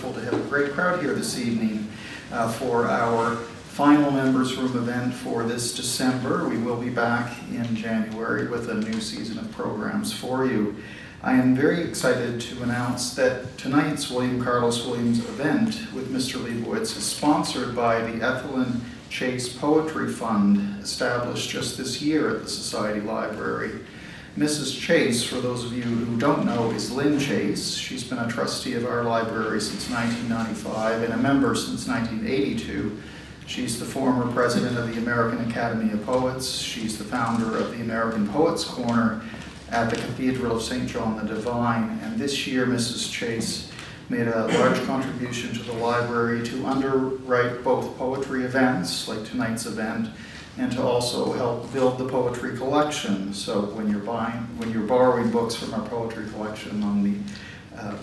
wonderful to have a great crowd here this evening for our final members room event for this December. We will be back in January with a new season of programs for you. I am very excited to announce that tonight's William Carlos Williams event with Mr. Leibowitz is sponsored by the Ethelyn Chase Poetry Fund, established just this year at the Society Library. Mrs. Chase, for those of you who don't know, is Lynn Chase. She's been a trustee of our library since 1995 and a member since 1982. She's the former president of the American Academy of Poets. She's the founder of the American Poets Corner at the Cathedral of St. John the Divine. And this year, Mrs. Chase made a large contribution to the library to underwrite both poetry events, like tonight's event, and to also help build the poetry collection. So when you're borrowing books from our poetry collection on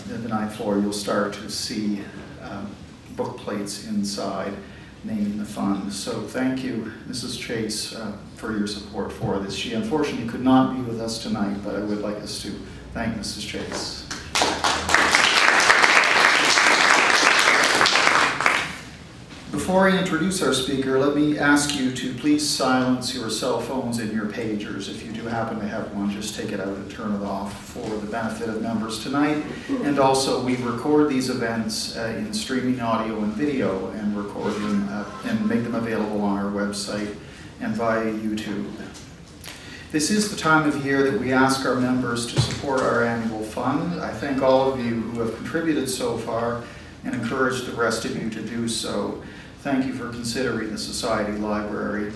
the ninth floor, you'll start to see book plates inside naming the fund. So thank you, Mrs. Chase, for your support for this. She unfortunately could not be with us tonight, but I would like us to thank Mrs. Chase. Before I introduce our speaker, let me ask you to please silence your cell phones and your pagers. If you do happen to have one, just take it out and turn it off for the benefit of members tonight. And also, we record these events in streaming audio and video and record them and make them available on our website and via YouTube. This is the time of year that we ask our members to support our annual fund. I thank all of you who have contributed so far and encourage the rest of you to do so. Thank you for considering the Society Library.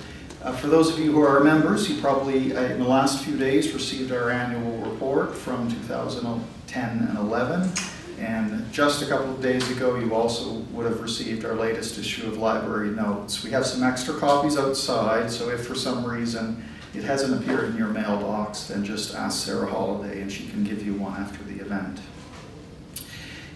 For those of you who are members, you probably in the last few days received our annual report from 2010 and 11. And just a couple of days ago, you also would have received our latest issue of Library Notes. We have some extra copies outside, so if for some reason it hasn't appeared in your mailbox, then just ask Sarah Holliday and she can give you one after the event.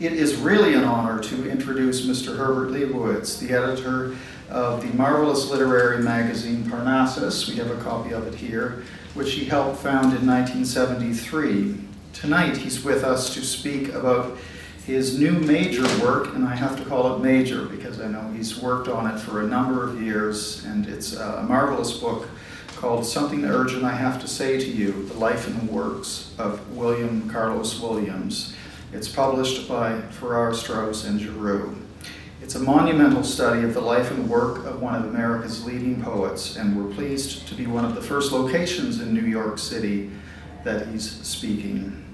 It is really an honor to introduce Mr. Herbert Leibowitz, the editor of the marvelous literary magazine Parnassus. We have a copy of it here, which he helped found in 1973. Tonight he's with us to speak about his new major work, and I have to call it major because I know he's worked on it for a number of years, and it's a marvelous book called Something Urgent I Have to Say to You, The Life and Works of William Carlos Williams. It's published by Farrar, Straus, and Giroux. It's a monumental study of the life and work of one of America's leading poets, and we're pleased to be one of the first locations in New York City that he's speaking.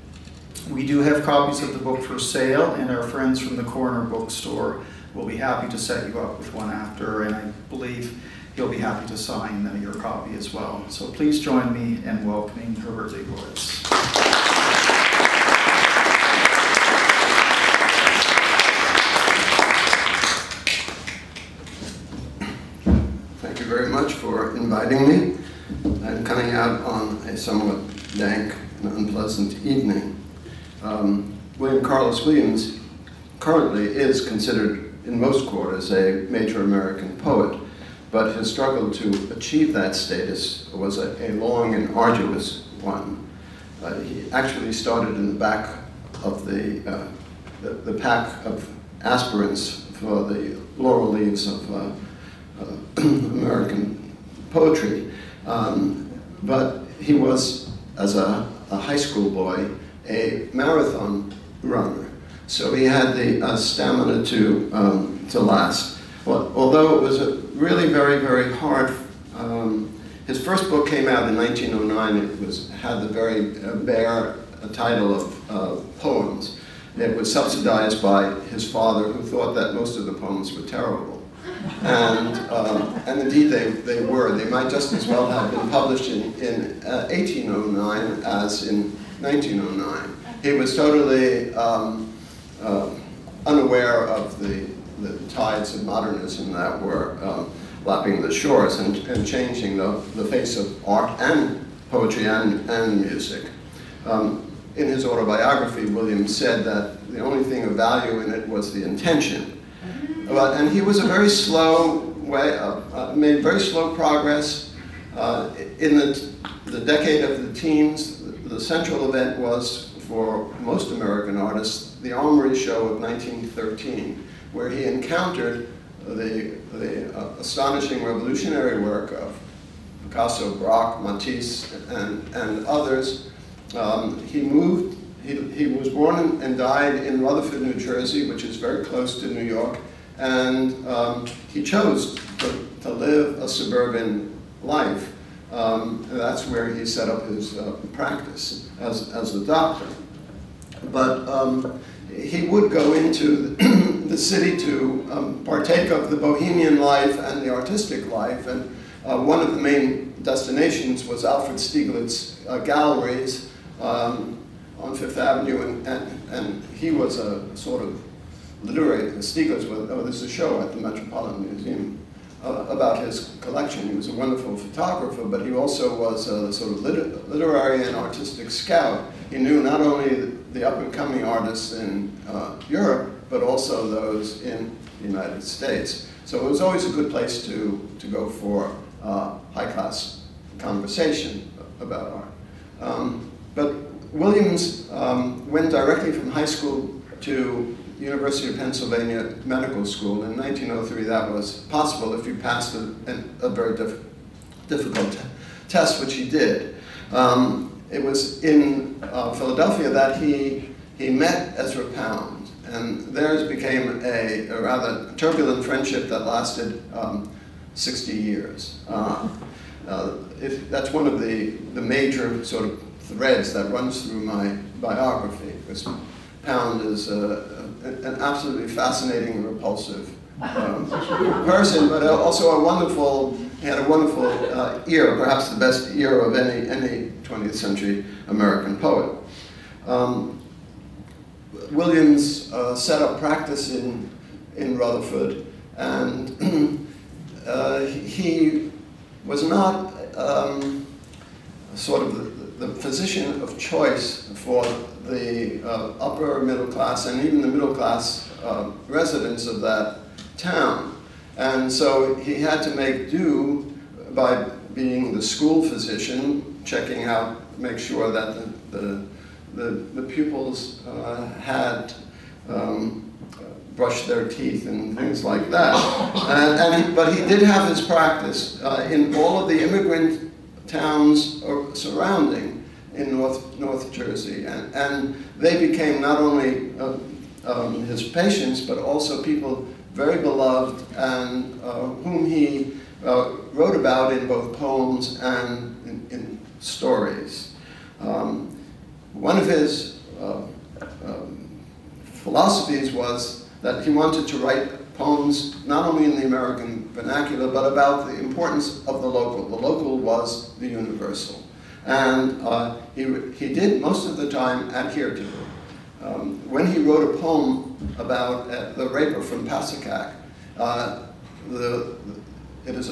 We do have copies of the book for sale, and our friends from the Corner Bookstore will be happy to set you up with one after, and I believe he'll be happy to sign your copy as well. So please join me in welcoming Herbert Leibowitz. Very much for inviting me. I'm coming out on a somewhat dank and unpleasant evening. William Carlos Williams currently is considered in most quarters a major American poet, but his struggle to achieve that status was a long and arduous one. He actually started in the back of the pack of aspirants for the laurel leaves of American poetry, but he was, as a high school boy, a marathon runner, so he had the stamina to last. Well, although it was a really very hard. His first book came out in 1909. It had the very bare title of Poems. It was subsidized by his father, who thought that most of the poems were terrible. And indeed they were. They might just as well have been published in 1809 as in 1909. He was totally unaware of the tides of modernism that were lapping the shores and changing the face of art and poetry and music. In his autobiography, William said that the only thing of value in it was the intention. And he was a very slow made very slow progress. In the decade of the teens, the central event was, for most American artists, the Armory Show of 1913, where he encountered the astonishing revolutionary work of Picasso, Braque, Matisse, and others. He was born and died in Rutherford, New Jersey, which is very close to New York, and he chose to live a suburban life. That's where he set up his practice as a doctor. But he would go into the city to partake of the bohemian life and the artistic life, and one of the main destinations was Alfred Stieglitz's galleries on Fifth Avenue, and he was a sort of literary. Stieglitz was, there's a show at the Metropolitan Museum about his collection. He was a wonderful photographer, but he also was a sort of literary and artistic scout. He knew not only the up-and-coming artists in Europe, but also those in the United States. So it was always a good place to go for high-class conversation about art. But Williams went directly from high school to University of Pennsylvania Medical School. In 1903, that was possible if you passed a very difficult test, which he did. It was in Philadelphia that he met Ezra Pound, and theirs became a rather turbulent friendship that lasted 60 years. That's one of the major sort of threads that runs through my biography, because Pound is an absolutely fascinating and repulsive person, but also he had a wonderful ear, perhaps the best ear of any 20th century American poet. Williams set up practice in Rutherford, and he was not sort of the physician of choice for the upper middle class and even the middle class residents of that town. And so he had to make do by being the school physician, checking out, make sure that the pupils had brushed their teeth and things like that. But he did have his practice in all of the immigrant towns surrounding in North Jersey, and they became not only his patients, but also people very beloved and whom he wrote about in both poems and in stories. One of his philosophies was that he wanted to write poems not only in the American vernacular, but about the importance of the local. The local was the universal. And he did most of the time adhere to it. When he wrote a poem about the raper from Passacack, it is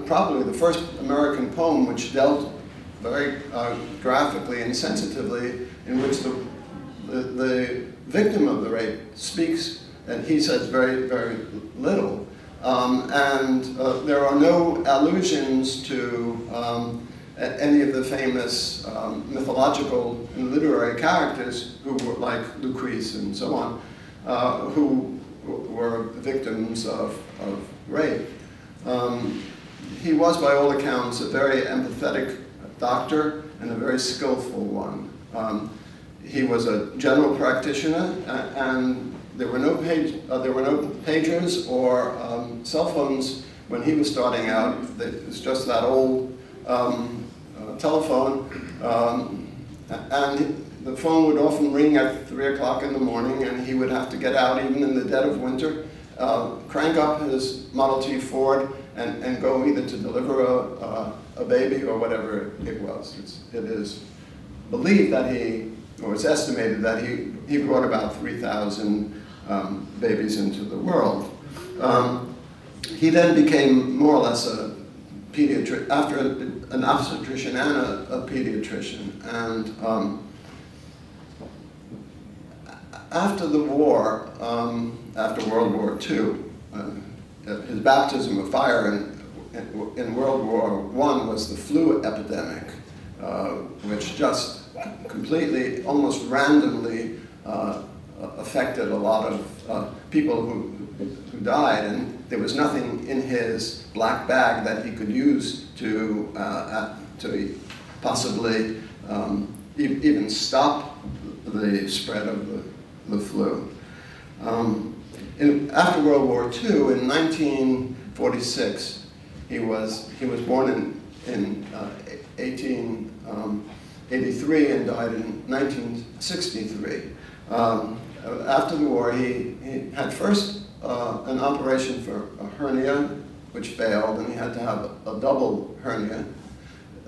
probably the first American poem which dealt very graphically and sensitively, in which the victim of the rape speaks, and he says very, very little. There are no allusions to any of the famous mythological and literary characters who were like Lucrece and so on, who were victims of rape. He was, by all accounts, a very empathetic doctor and a very skillful one. He was a general practitioner, and there were no pagers or cell phones when he was starting out. It was just that old telephone, and the phone would often ring at 3 o'clock in the morning, and he would have to get out even in the dead of winter, crank up his Model T Ford, and go either to deliver a baby or whatever it was. It is believed that or it's estimated that he brought about 3,000 babies into the world. He then became more or less a pediatrician, after an obstetrician and a pediatrician. And after the war, after World War II, his baptism of fire in World War I was the flu epidemic, which just completely, almost randomly affected a lot of people who died, and there was nothing in his black bag that he could use to possibly even stop the spread of the flu. After World War II, in 1946, he was born in 1883 and died in 1963. After the war, he had first an operation for a hernia, which failed, and he had to have a double hernia.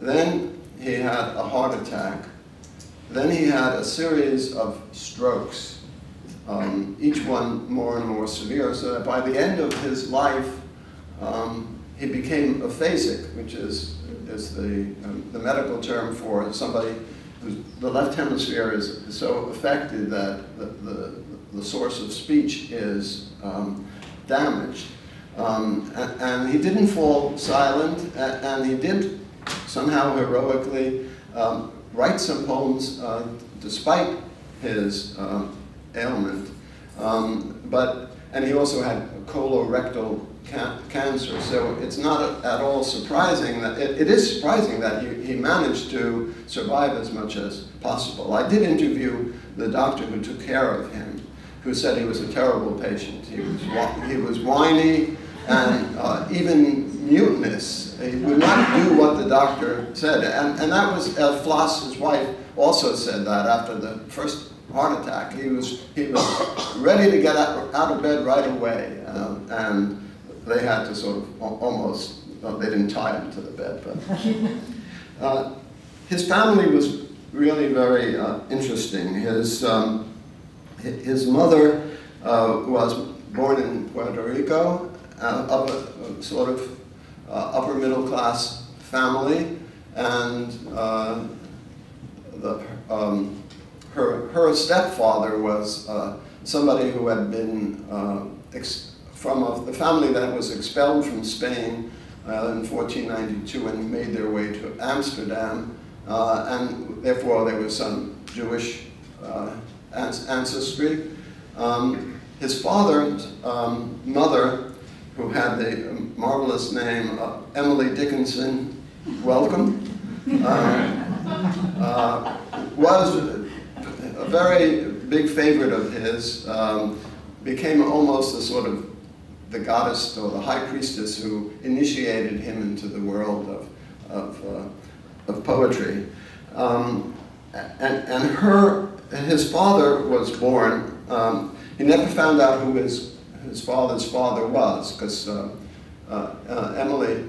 Then he had a heart attack. Then he had a series of strokes, each one more and more severe, so that by the end of his life, he became aphasic, which is the medical term for somebody whose the left hemisphere is so affected that the source of speech is damaged. And he didn't fall silent, and he did somehow heroically write some poems despite his ailment. And he also had colorectal cancer, so it's not at all surprising that, it is surprising that he managed to survive as much as possible. I did interview the doctor who took care of him, who said he was a terrible patient. He was whiny and even mutinous. He would not do what the doctor said, and that was, Floss, his wife, also said that after the first heart attack. He was ready to get out of bed right away, and they had to sort of almost, well, they didn't tie him to the bed, but his family was really very interesting. His mother was born in Puerto Rico, of a sort of upper middle class family, and her stepfather was somebody who had been from the family that was expelled from Spain in 1492 and made their way to Amsterdam, and therefore there was some Jewish ancestry. His father's mother, who had the marvelous name Emily Dickinson, welcome, was a very big favorite of his, became almost a sort of the goddess or the high priestess who initiated him into the world of poetry. His father was born, he never found out who his father's father was, because Emily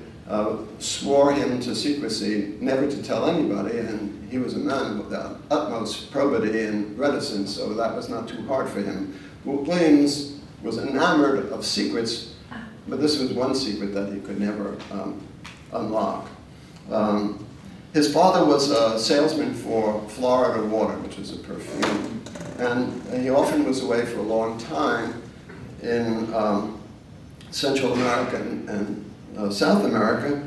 swore him to secrecy, never to tell anybody, and he was a man with the utmost probity and reticence, so that was not too hard for him. Williams was enamored of secrets, but this was one secret that he could never unlock. His father was a salesman for Florida Water, which is a perfume, and he often was away for a long time in Central America and South America,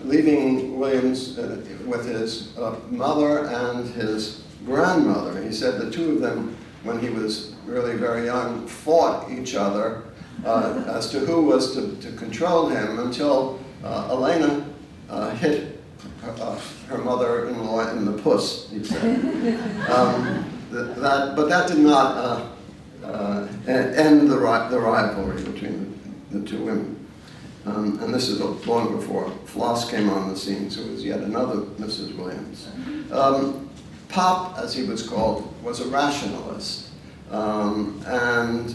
leaving Williams with his mother and his grandmother. He said the two of them, when he was really very young, fought each other as to who was to control him, until Elena hit her mother-in-law in the puss, he said. But that did not end the rivalry between the two women. And this is long before Floss came on the scene, so it was yet another Mrs. Williams. Pop, as he was called, was a rationalist, and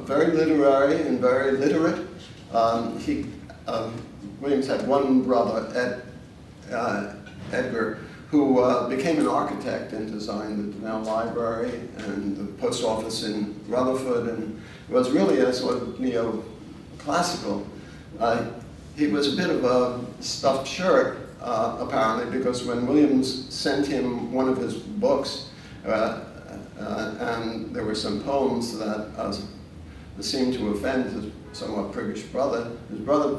very literary and very literate. Williams had one brother, Edgar, who became an architect and designed the Denell Library and the post office in Rutherford, and was really a sort of neoclassical. He was a bit of a stuffed shirt, apparently, because when Williams sent him one of his books, and there were some poems that seemed to offend his somewhat priggish brother, his brother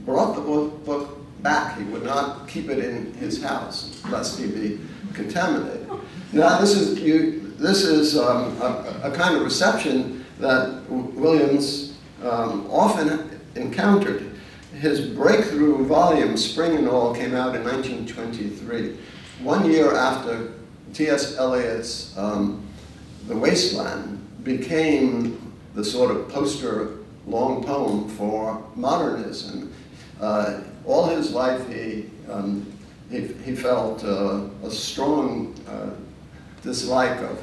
brought the book back. He would not keep it in his house, lest he be contaminated. Now, this is, this is a kind of reception that Williams often encountered. His breakthrough volume, Spring and All, came out in 1923, 1 year after T.S. Eliot's The Wasteland became the sort of poster long poem for modernism. All his life he felt a strong dislike of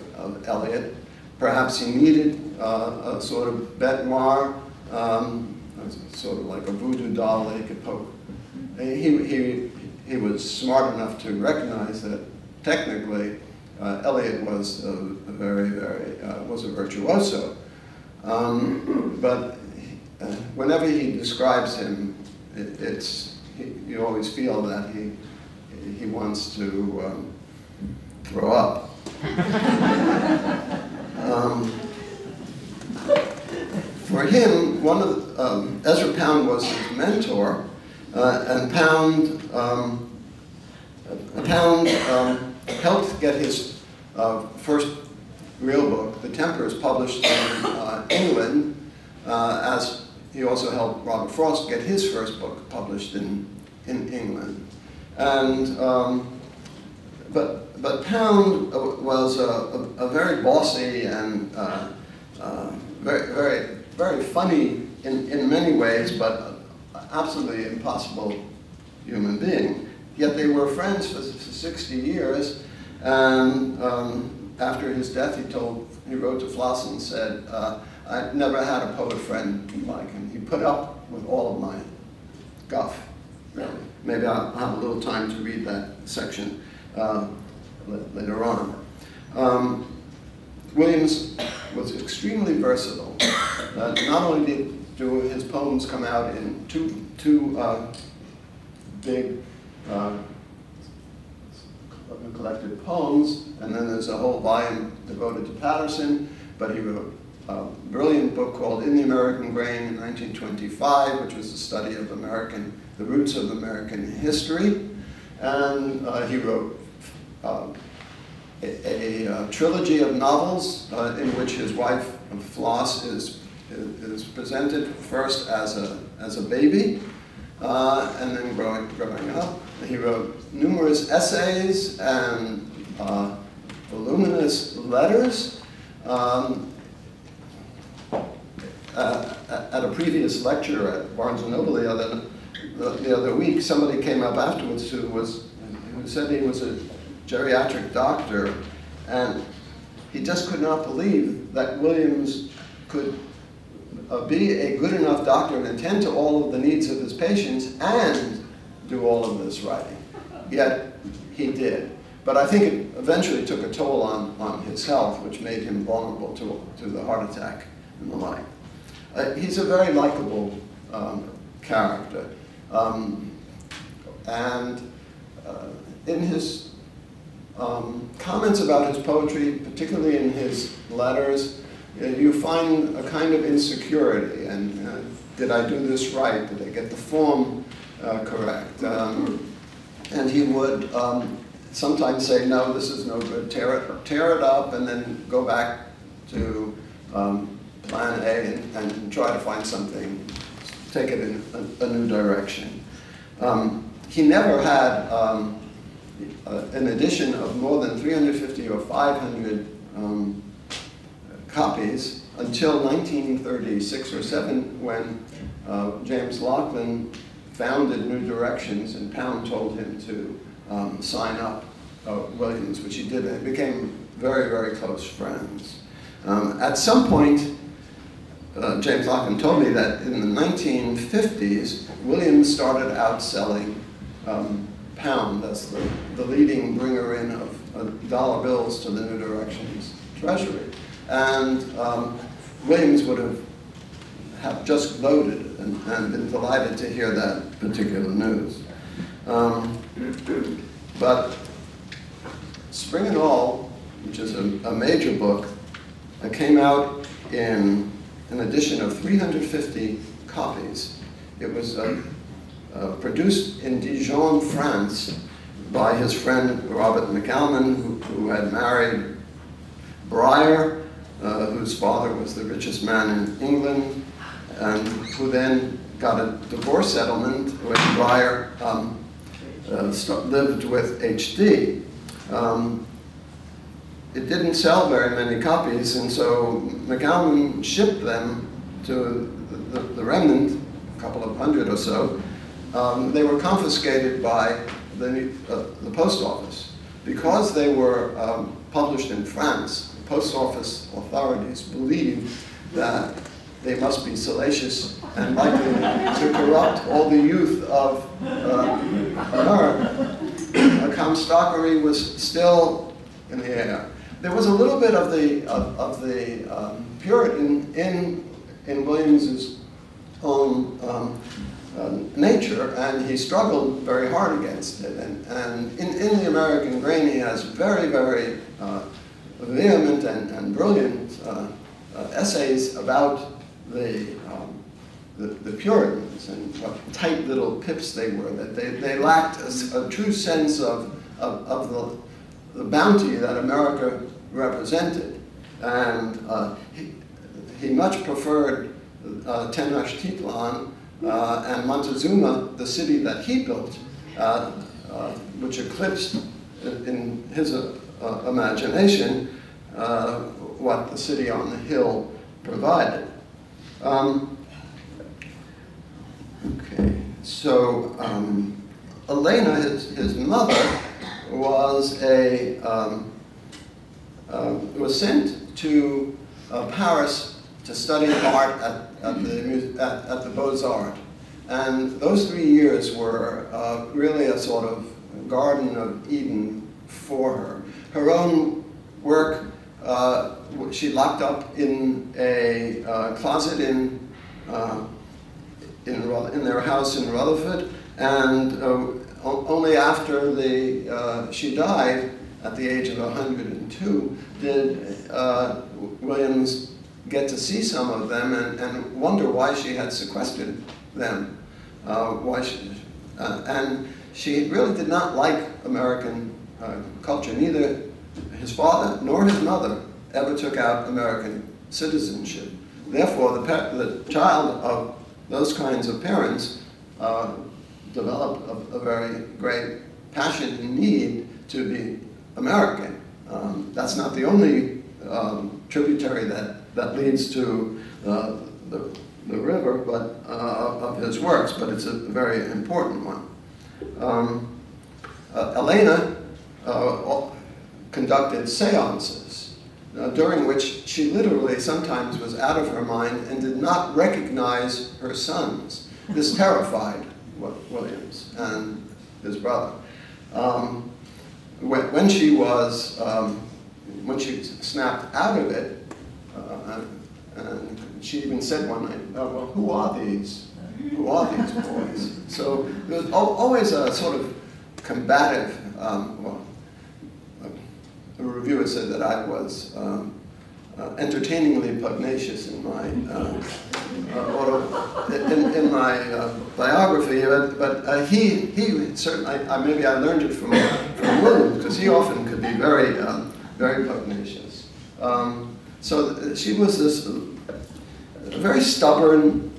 Eliot. Perhaps he needed a sort of bête noire, sort of like a voodoo doll that he could poke. He was smart enough to recognize that technically Eliot was a virtuoso, but whenever he describes him, you always feel that he wants to throw up. For him, Ezra Pound was his mentor, and Pound helped get his first real book, The Tempers, published in England, as he also helped Robert Frost get his first book published in England. And but Pound was a very bossy and very funny in many ways, but absolutely impossible human being. Yet they were friends for 60 years, and after his death, he wrote to Floss and said, "I never had a poet friend like him. He put up with all of my guff." Really. Maybe I'll have a little time to read that section later on. Williams was extremely versatile. Not only do his poems come out in two big collected poems, and then there's a whole volume devoted to Patterson, but he wrote a brilliant book called In the American Grain in 1925, which was a study of the roots of American history, and he wrote a trilogy of novels in which his wife Floss is presented first as a baby, and then growing up. He wrote numerous essays and voluminous letters. At a previous lecture at Barnes & Noble the other week, somebody came up afterwards who said he was a geriatric doctor, and he just could not believe that Williams could be a good enough doctor and attend to all of the needs of his patients and do all of this writing. Yet he did. But I think it eventually took a toll on his health, which made him vulnerable to the heart attack and the like. He's a very likable character. And in his comments about his poetry, particularly in his letters, you find a kind of insecurity. And did I do this right? Did I get the form correct? And he would sometimes say, no, this is no good, tear it up, and then go back to plan A and try to find something, take it in a new direction. He never had an edition of more than 350 or 500 copies until 1936 or 7, when James Laughlin founded New Directions, and Pound told him to sign up Williams, which he did. They became very, very close friends. At some point, James Laughlin told me that in the 1950s, Williams started outselling Pound as the leading bringer in of dollar bills to the New Directions treasury. And Williams would have just gloated and been delighted to hear that particular news. But Spring and All, which is a major book, came out in an edition of 350 copies. It was produced in Dijon, France, by his friend Robert McAlmon, who had married Briar, whose father was the richest man in England, and who then got a divorce settlement when Briar lived with H.D. It didn't sell very many copies, and so McGowan shipped them to the remnant, a couple of hundred or so. They were confiscated by the post office. Because they were published in France, the post office authorities believed that they must be salacious and likely to corrupt all the youth of America. Comstockery was still in the air. There was a little bit of the Puritan in Williams's own nature, and he struggled very hard against it. And in the American Grain, he has very, very vehement and brilliant essays about the Puritans and what tight little pips they were, that they lacked a true sense of the bounty that America represented. And he much preferred Tenochtitlan and Montezuma, the city that he built, which eclipsed in his imagination what the city on the hill provided. Okay, so Elena, his mother, was sent to Paris to study art at the Beaux-Arts. And those 3 years were really a sort of Garden of Eden for her. Her own work, she locked up in a closet in their house in Rutherford, and only after she died at the age of 102 did Williams get to see some of them and wonder why she had sequestered them. And she really did not like American culture. Neither his father nor his mother ever took out American citizenship. Therefore, the child of those kinds of parents developed a very great passion and need to be American. That's not the only tributary that leads to the river, but of his works, but it's a very important one. Elena conducted seances, during which she literally sometimes was out of her mind and did not recognize her sons. This terrified Williams and his brother. When she snapped out of it, and she even said one night, well, who are these boys? So there was always a sort of combative, a reviewer said that I was entertainingly pugnacious in my biography, but he certainly, maybe I learned it from Williams, because he often could be very, very pugnacious. So she was this very stubborn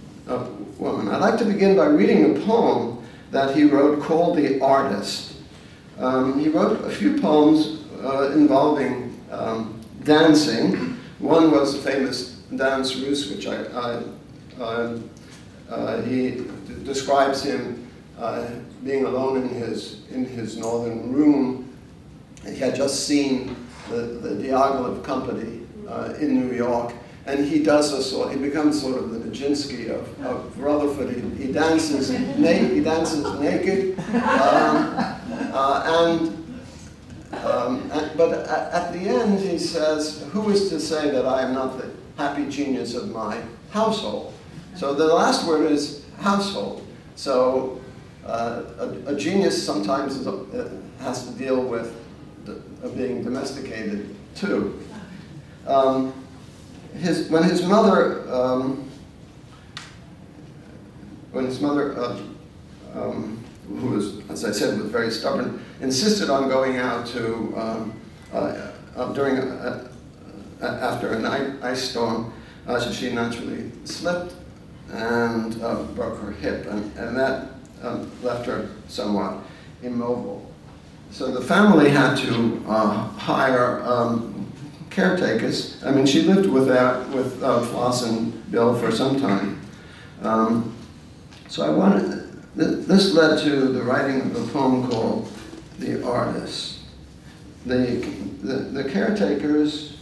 woman. I'd like to begin by reading a poem that he wrote called The Artist. He wrote a few poems involving dancing. One was the famous Dance Russe, which he describes him being alone in his northern room. He had just seen the Diaghilev company in New York, and he becomes sort of the Nijinsky of Rutherford. He dances naked, but at the end he says, "Who is to say that I am not the happy genius of my household?" So the last word is household. So a genius sometimes has to deal with being domesticated too. When his mother, who was, as I said, was very stubborn, insisted on going out to during after an ice storm, she naturally slipped and broke her hip, and that left her somewhat immobile. So the family had to hire caretakers. I mean, she lived with Floss and Bill for some time. So this led to the writing of a poem called The Artist. The caretakers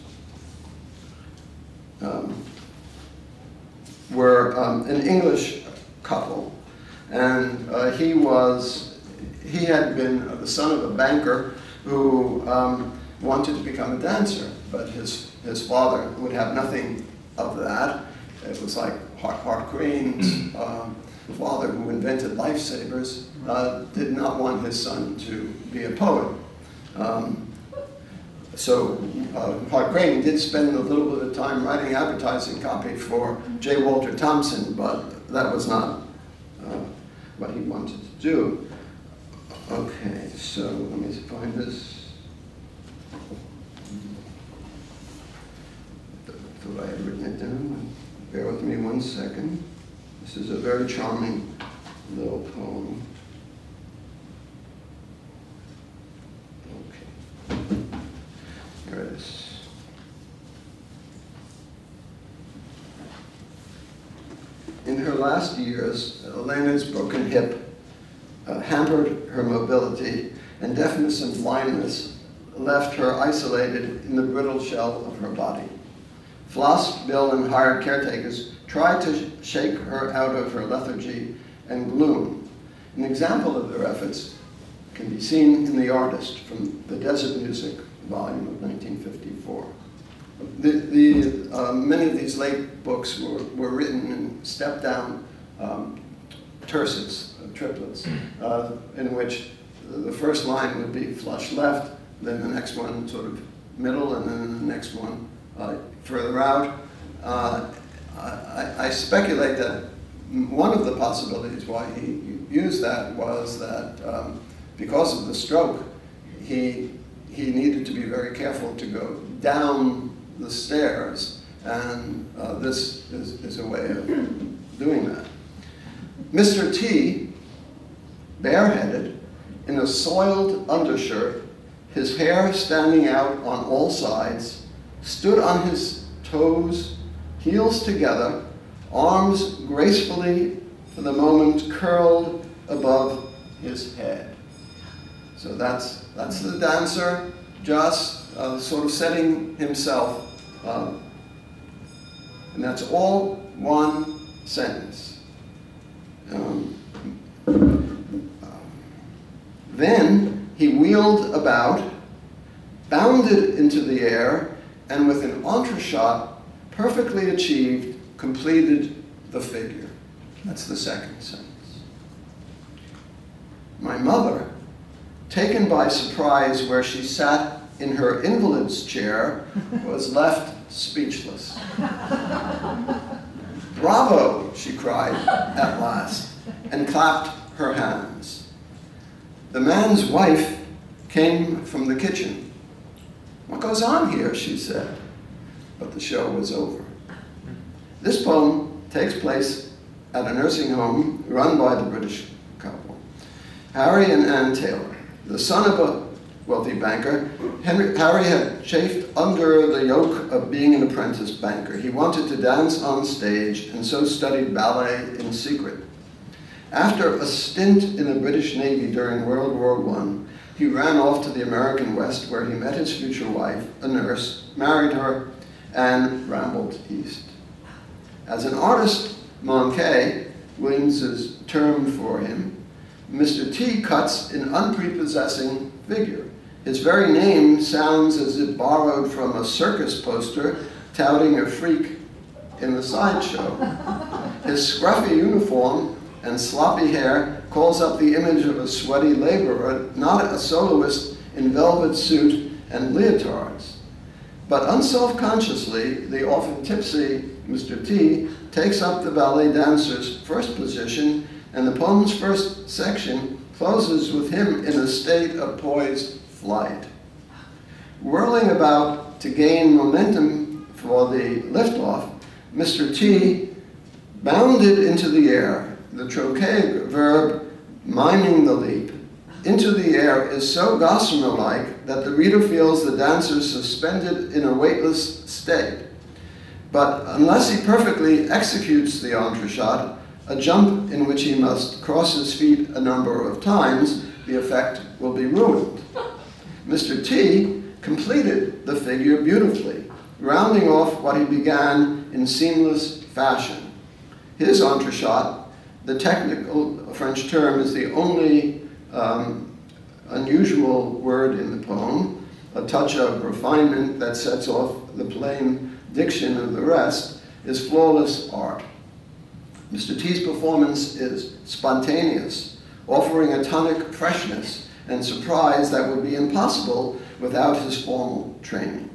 were an English couple, and he had been the son of a banker who wanted to become a dancer, but his father would have nothing of that. It was like Hart Crane's father, who invented lifesavers, did not want his son to be a poet. So Hart Crane did spend a little bit of time writing advertising copy for J. Walter Thompson, but that was not what he wanted to do. Okay, so let me find this. Thought I had written it down. Bear with me 1 second. This is a very charming little poem. Okay. Here it is. In her last years, Elena's broken hip hampered her mobility, and deafness and blindness left her isolated in the brittle shell of her body. Floss, Bill, and hired caretakers tried to shake her out of her lethargy and gloom. An example of their efforts can be seen in The Artist from the Desert Music volume of 1954. Many of these late books were written in step-down terces, triplets, in which the first line would be flush left, then the next one sort of middle, and then the next one further out. I speculate that one of the possibilities why he used that was that because of the stroke, he needed to be very careful to go down the stairs, and this is a way of doing that. Mr. T, bareheaded, in a soiled undershirt, his hair standing out on all sides, stood on his toes, heels together, arms gracefully, for the moment, curled above his head. So that's the dancer, just sort of setting himself, and that's all one sentence. Then he wheeled about, bounded into the air, and with an entreshot, perfectly achieved, completed the figure. That's the second sentence. My mother, taken by surprise where she sat in her invalid's chair, was left speechless. Bravo, she cried at last, and clapped her hands. The man's wife came from the kitchen. What goes on here, she said. But the show was over. This poem takes place at a nursing home run by the British couple. Harry and Ann Taylor, the son of a wealthy banker, Harry had chafed under the yoke of being an apprentice banker. He wanted to dance on stage and so studied ballet in secret. After a stint in the British Navy during World War I, he ran off to the American West where he met his future wife, a nurse, married her, and rambled east. As an artist, manqué, Williams's term for him, Mr. T cuts an unprepossessing figure. His very name sounds as if borrowed from a circus poster touting a freak in the sideshow. His scruffy uniform and sloppy hair calls up the image of a sweaty laborer, not a soloist in velvet suit and leotards. But unself-consciously, the often tipsy Mr. T takes up the ballet dancer's first position, and the poem's first section closes with him in a state of poised flight. Whirling about to gain momentum for the liftoff, Mr. T bounded into the air. The trochaic verb miming the leap into the air is so gossamer-like that the reader feels the dancer suspended in a weightless state. But unless he perfectly executes the entreshot, a jump in which he must cross his feet a number of times, the effect will be ruined. Mr. T completed the figure beautifully, rounding off what he began in seamless fashion. His entreshot, the technical French term, is the only unusual word in the poem, a touch of refinement that sets off the plain diction of the rest, is flawless art. Mr. T's performance is spontaneous, offering a tonic freshness and surprise that would be impossible without his formal training.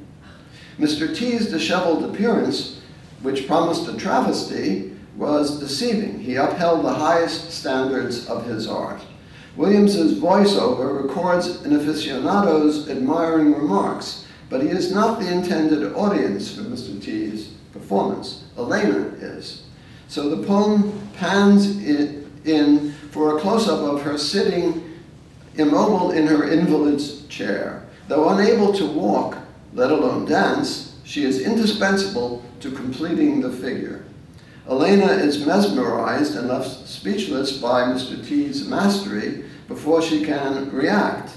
Mr. T's disheveled appearance, which promised a travesty, was deceiving. He upheld the highest standards of his art. Williams's voiceover records an aficionado's admiring remarks, but he is not the intended audience for Mr. T's performance. Elena is. So the poem pans in for a close-up of her sitting immobile in her invalid's chair. Though unable to walk, let alone dance, she is indispensable to completing the figure. Elena is mesmerized and left speechless by Mr. T's mastery before she can react.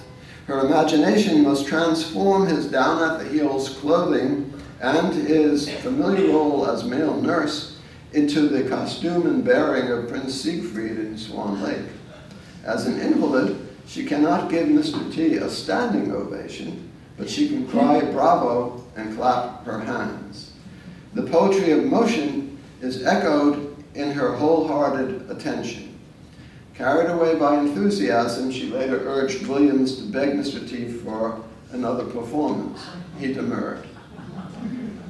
Her imagination must transform his down-at-the-heels clothing and his familiar role as male nurse into the costume and bearing of Prince Siegfried in Swan Lake. As an invalid, she cannot give Mr. T a standing ovation, but she can cry bravo and clap her hands. The poetry of motion is echoed in her wholehearted attention. Carried away by enthusiasm, she later urged Williams to beg Mr. T for another performance. He demurred.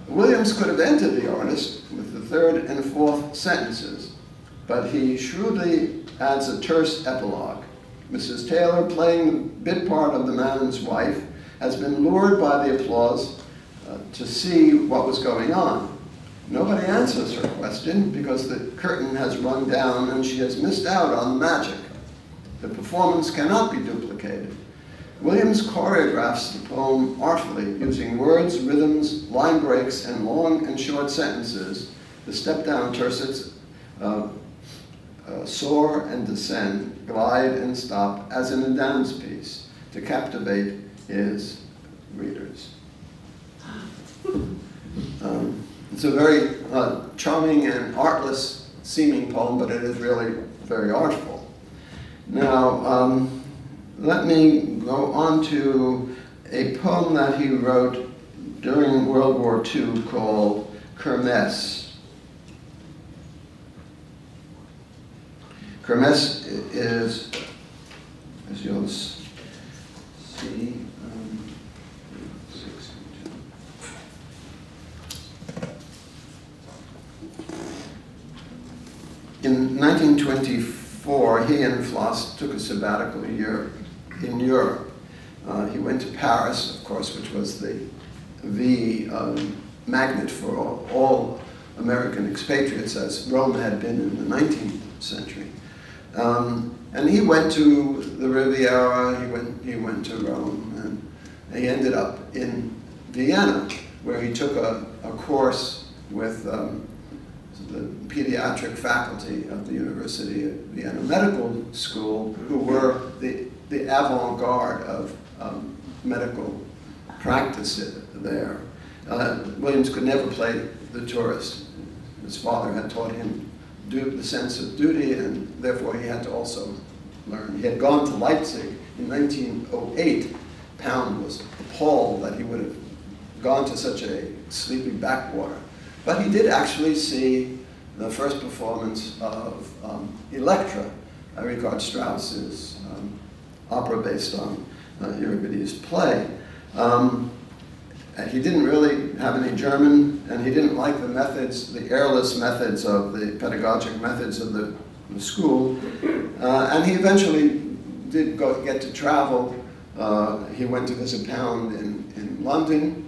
Williams could have ended the artist with the third and fourth sentences, but he shrewdly adds a terse epilogue. Mrs. Taylor, playing the bit part of the man's wife, has been lured by the applause to see what was going on. Nobody answers her question because the curtain has rung down and she has missed out on the magic. The performance cannot be duplicated. Williams choreographs the poem artfully, using words, rhythms, line breaks, and long and short sentences. The step-down tercets soar and descend, glide and stop, as in a dance piece, to captivate his readers. It's a very charming and artless seeming poem, but it is really very artful. Now, let me go on to a poem that he wrote during World War II called Kermesse. Kermesse is, as you'll see, in 1924, he and Floss took a sabbatical year in Europe. He went to Paris, of course, which was the magnet for all American expatriates, as Rome had been in the 19th century. And he went to the Riviera, he went to Rome, and he ended up in Vienna, where he took a course with the pediatric faculty of the University of Vienna Medical School, who were the avant-garde of medical practice there. Williams could never play the tourist. His father had taught him the sense of duty, and therefore he had to also learn. He had gone to Leipzig in 1908. Pound was appalled that he would have gone to such a sleepy backwater. But he did actually see the first performance of Electra, Richard Strauss's opera based on Euripides' play. He didn't really have any German, and he didn't like the methods, the airless methods of the pedagogic methods of the school. And he eventually did get to travel. He went to visit Pound in London.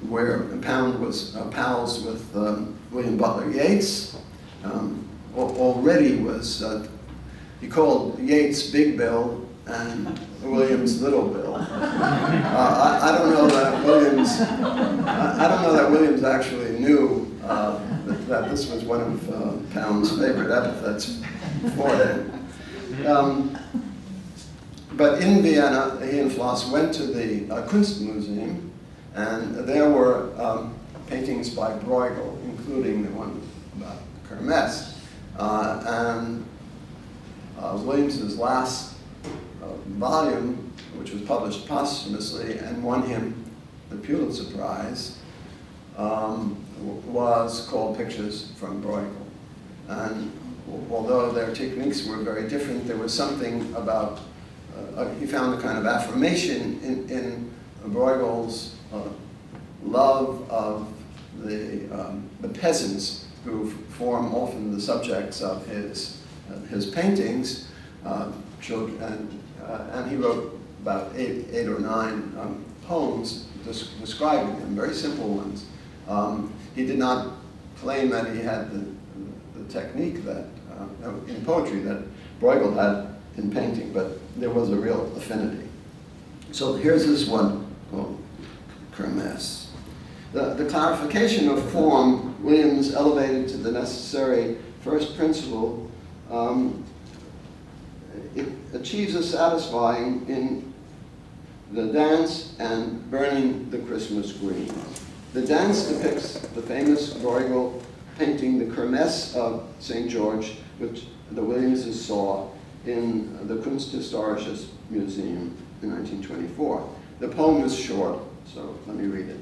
where Pound was pals with William Butler Yeats. Already was, he called Yeats Big Bill and Williams Little Bill. I don't know that Williams actually knew that this was one of Pound's favorite epithets for him. But in Vienna, he and Floss went to the Kunstmuseum, and there were paintings by Bruegel, including the one about Kermesse. And Williams's last volume, which was published posthumously and won him the Pulitzer Prize, was called Pictures from Bruegel. And although their techniques were very different, there was something about, he found a kind of affirmation in Bruegel's love of the peasants who form often the subjects of his paintings, children, and he wrote about eight or nine poems describing them, very simple ones. He did not claim that he had the technique that in poetry that Bruegel had in painting, but there was a real affinity. So here's this one called Kermesse. The clarification of form Williams elevated to the necessary first principle, it achieves a satisfying in the dance and burning the Christmas green. The dance depicts the famous Bruegel painting, the Kermesse of St. George, which the Williamses saw in the Kunsthistorisches Museum in 1924. The poem is short, so let me read it.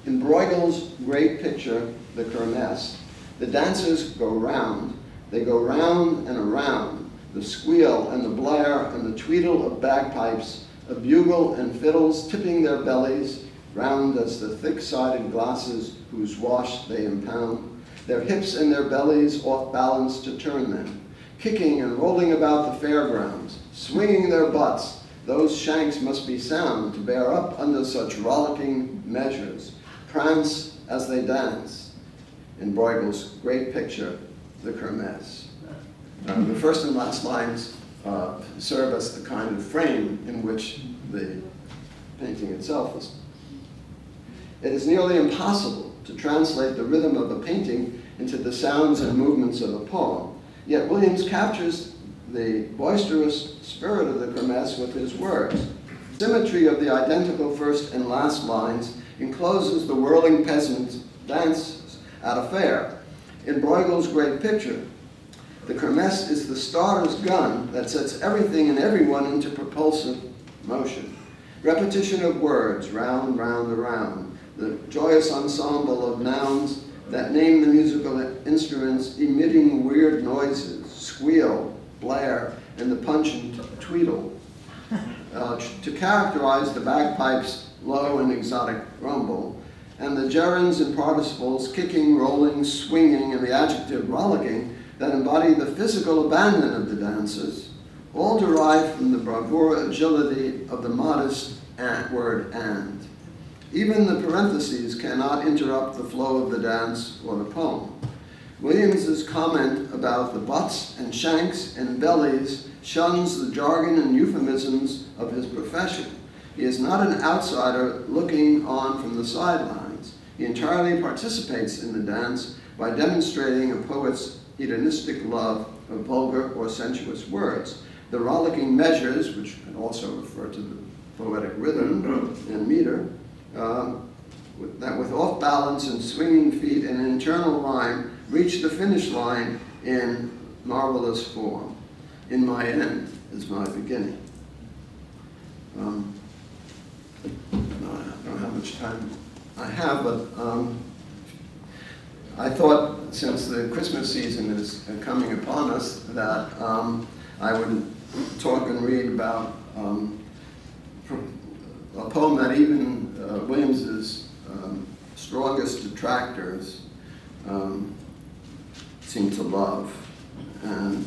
In Bruegel's great picture, the Kermesse, the dancers go round. They go round and around. The squeal and the blare and the tweedle of bagpipes, a bugle and fiddles tipping their bellies, round as the thick-sided glasses whose wash they impound, their hips and their bellies off balance to turn them, kicking and rolling about the fairgrounds, swinging their butts. Those shanks must be sound to bear up under such rollicking measures, prance as they dance. In Bruegel's great picture, the Kermesse. The first and last lines serve as the kind of frame in which the painting itself is. It is nearly impossible to translate the rhythm of a painting into the sounds and movements of a poem, yet Williams captures the boisterous spirit of the Kermesse with his words. Symmetry of the identical first and last lines encloses the whirling peasant dances at a fair. In Bruegel's great picture, the Kermesse is the starter's gun that sets everything and everyone into propulsive motion. Repetition of words, round, round, around, the joyous ensemble of nouns that name the musical instruments emitting weird noises, squeal, blare, and the punch and tweedle. To characterize the bagpipes' low and exotic rumble, and the gerunds and participles kicking, rolling, swinging, and the adjective rollicking that embody the physical abandon of the dancers, all derived from the bravura agility of the modest word and. Even the parentheses cannot interrupt the flow of the dance or the poem. Williams's comment about the butts and shanks and bellies shuns the jargon and euphemisms of his profession. He is not an outsider looking on from the sidelines. He entirely participates in the dance by demonstrating a poet's hedonistic love of vulgar or sensuous words. The rollicking measures, which can also refer to the poetic rhythm and meter, that with off balance and swinging feet and internal rhyme reach the finish line in marvelous form. In my end is my beginning. I don't know how much time I have, but I thought since the Christmas season is coming upon us that I would talk and read about a poem that even Williams's strongest detractors seem to love. And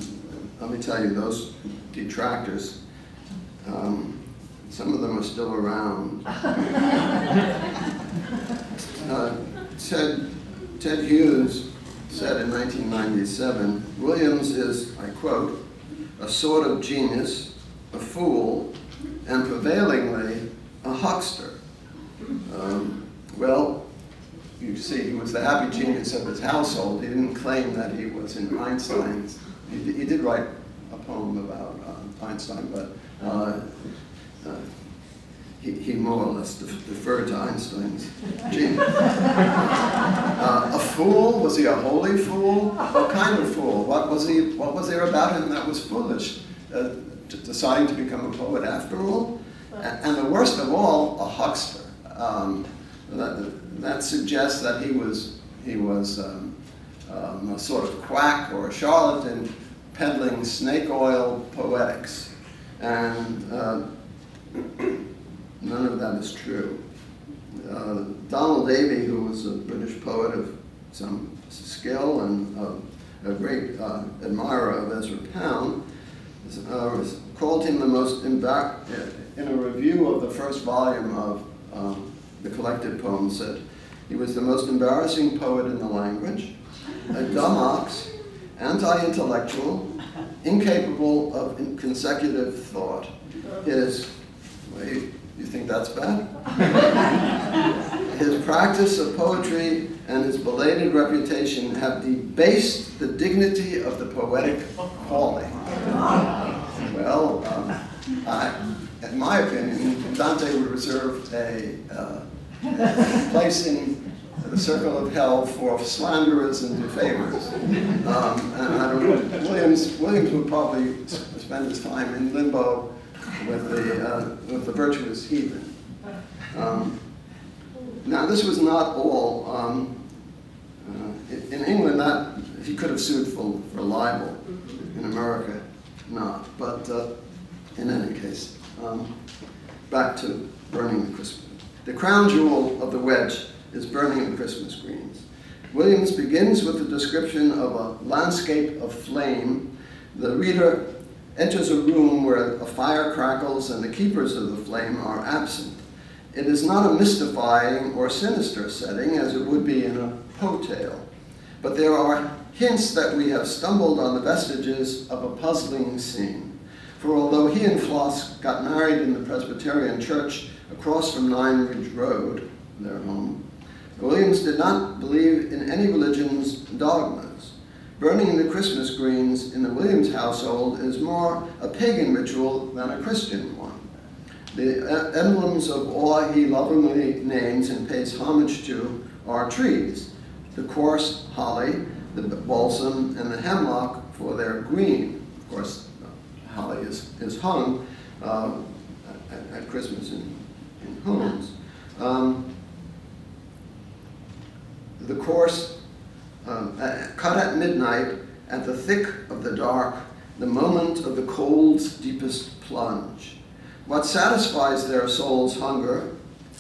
let me tell you, those detractors, some of them are still around. Ted Hughes said in 1997, Williams is, I quote, a sort of genius, a fool, and prevailingly a huckster. Well, you see, he was the happy genius of his household. He didn't claim that he was in Einstein's. He did write a poem about Einstein, but he more or less deferred to Einstein's genius. A fool? Was he a holy fool? What kind of fool? What was there about him that was foolish? Deciding to become a poet after all? And the worst of all, a huckster. That suggests that he was a sort of quack or a charlatan peddling snake oil poetics. And none of that is true. Donald Davy, who was a British poet of some skill and a great admirer of Ezra Pound, called him the most in a review of the first volume of the collected poems, said he was the most embarrassing poet in the language, a dumb ox, anti-intellectual, incapable of consecutive thought. You think that's bad? His practice of poetry and his belated reputation have debased the dignity of the poetic calling. Well, in my opinion, Dante reserved a place in the circle of hell for slanderers and defamers. And I don't know, Williams would probably spend his time in limbo with the virtuous heathen. Now, this was not all. In England, that he could have sued for libel. In America, not. But in any case, back to burning the Christmas. The crown jewel of the wedge is burning the Christmas greens. Williams begins with a description of a landscape of flame. The reader enters a room where a fire crackles and the keepers of the flame are absent. It is not a mystifying or sinister setting as it would be in a Poe tale, but there are hints that we have stumbled on the vestiges of a puzzling scene. For although he and Floss got married in the Presbyterian church across from Nine Ridge Road, their home, Williams did not believe in any religion's dogmas. Burning the Christmas greens in the Williams household is more a pagan ritual than a Christian one. The emblems of all he lovingly names and pays homage to are trees, the coarse holly, the balsam, and the hemlock for their green. Of course, holly is hung at Christmas in homes. The coarse, cut at midnight, at the thick of the dark, the moment of the cold's deepest plunge. What satisfies their soul's hunger,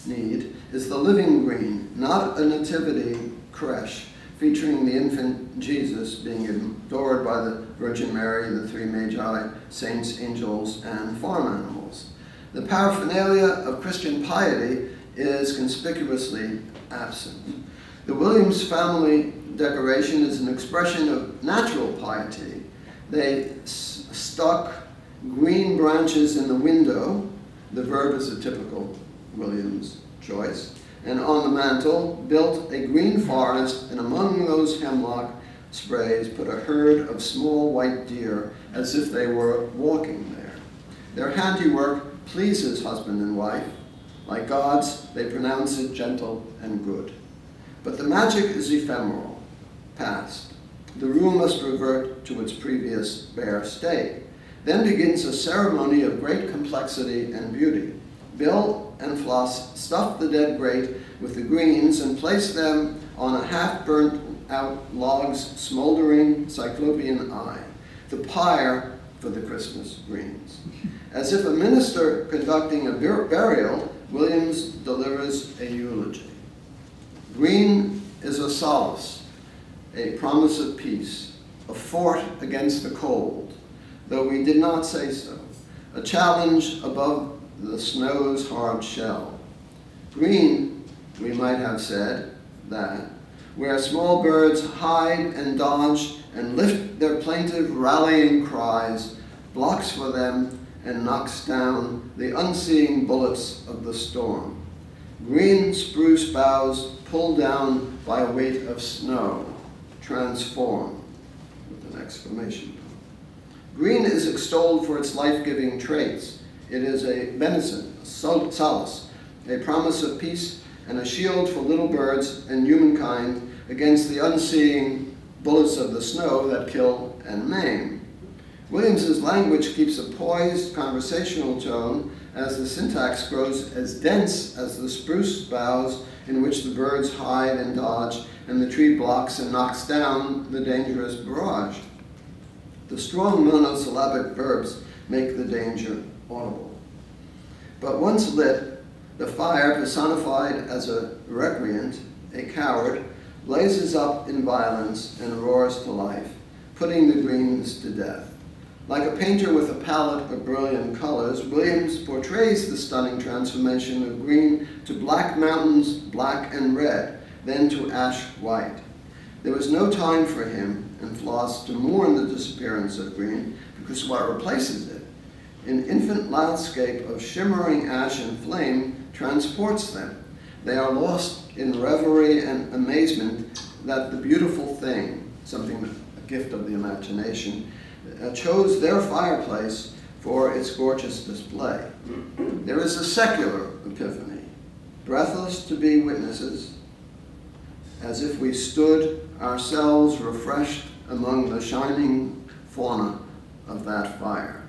need, is the living green, not a nativity creche featuring the infant Jesus being adored by the Virgin Mary, the three magi, saints, angels, and farm animals. The paraphernalia of Christian piety is conspicuously absent. The Williams family decoration is an expression of natural piety. They stuck green branches in the window, the verb is a typical Williams choice, and on the mantle built a green forest, and among those hemlock sprays put a herd of small white deer as if they were walking there. Their handiwork pleases husband and wife. Like God's, they pronounce it gentle and good. But the magic is ephemeral, past. The room must revert to its previous bare state. Then begins a ceremony of great complexity and beauty. Bill and Floss stuffed the dead grate with the greens and placed them on a half-burnt-out log's smoldering cyclopean eye, the pyre for the Christmas greens. As if a minister conducting a burial, Williams delivers a eulogy. Green is a solace, a promise of peace, a fort against the cold, though we did not say so, a challenge above the snow's hard shell. Green, we might have said that where small birds hide and dodge and lift their plaintive rallying cries, blocks for them and knocks down the unseeing bullets of the storm. Green spruce boughs pulled down by a weight of snow, transform, with an exclamation point. Green is extolled for its life-giving traits. It is a benison, a solace, a promise of peace, and a shield for little birds and humankind against the unseeing bullets of the snow that kill and maim. Williams's language keeps a poised conversational tone as the syntax grows as dense as the spruce boughs in which the birds hide and dodge, and the tree blocks and knocks down the dangerous barrage. The strong monosyllabic verbs make the danger audible. But once lit, the fire, personified as a recreant, a coward, blazes up in violence and roars to life, putting the greens to death. Like a painter with a palette of brilliant colors, Williams portrays the stunning transformation of green to black mountains, black and red, then to ash white. There was no time for him and Floss to mourn the disappearance of green, because what replaces it, an infant landscape of shimmering ash and flame, transports them. They are lost in reverie and amazement that the beautiful thing, something, a gift of the imagination, chose their fireplace for its gorgeous display. There is a secular epiphany, breathless to be witnesses, as if we stood ourselves refreshed among the shining fauna of that fire.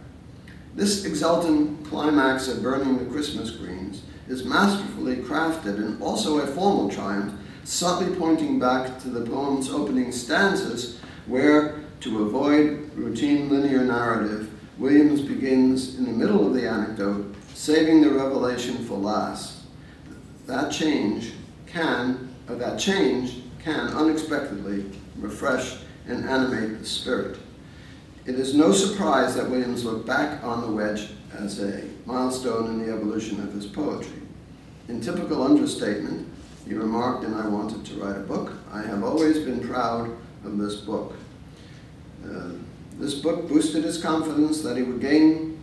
This exultant climax of burning the Christmas greens is masterfully crafted and also a formal triumph, subtly pointing back to the poem's opening stanzas where, to avoid routine linear narrative, Williams begins in the middle of the anecdote, saving the revelation for last. That change can unexpectedly refresh and animate the spirit. It is no surprise that Williams looked back on the wedge as a milestone in the evolution of his poetry. In typical understatement, he remarked, and I wanted to write a book. I have always been proud of this book. This book boosted his confidence that he would gain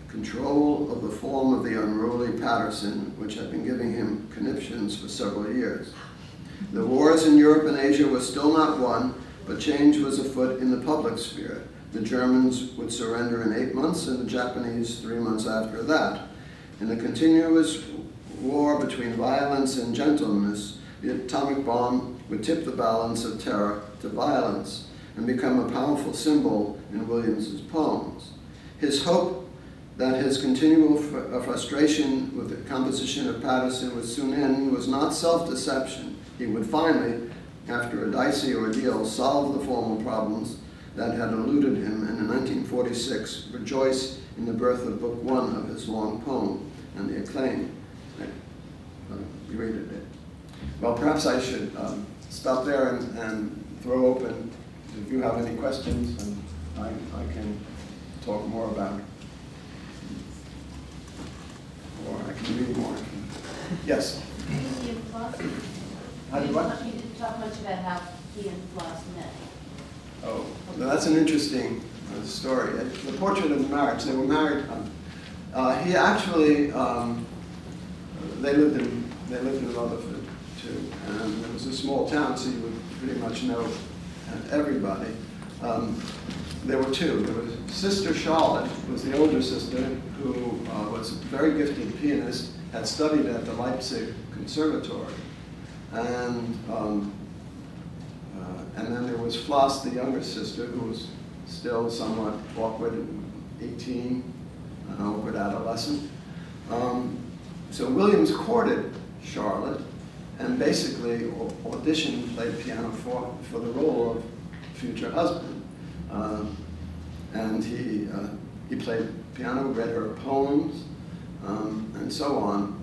control of the form of the unruly Patterson, which had been giving him conniptions for several years. The wars in Europe and Asia were still not won, but change was afoot in the public sphere. The Germans would surrender in 8 months, and the Japanese 3 months after that. In the continuous war between violence and gentleness, the atomic bomb would tip the balance of terror to violence and become a powerful symbol in Williams's poems. His hope that his continual frustration with the composition of Patterson would soon end was not self-deception. He would finally, after a dicey ordeal, solve the formal problems that had eluded him, and in 1946 rejoice in the birth of Book 1 of his long poem and the acclaim that greeted it. Well, perhaps I should stop there and throw open if you have any questions, and I can talk more about it. Or I can read more. Yes? He and Floss? How did what? You didn't talk much about how he and Floss met. Oh, well, that's an interesting story. The portrait of the marriage, they were married. He actually, they lived in Rutherford too, and it was a small town, so you would pretty much know everybody. There were two. There was Sister Charlotte, who was the older sister, who was a very gifted pianist, had studied at the Leipzig Conservatory. And then there was Floss, the younger sister, who was still somewhat awkward, 18, an awkward adolescent. So Williams courted Charlotte and basically auditioned, played piano for the role of future husband. And he played piano, read her poems, and so on.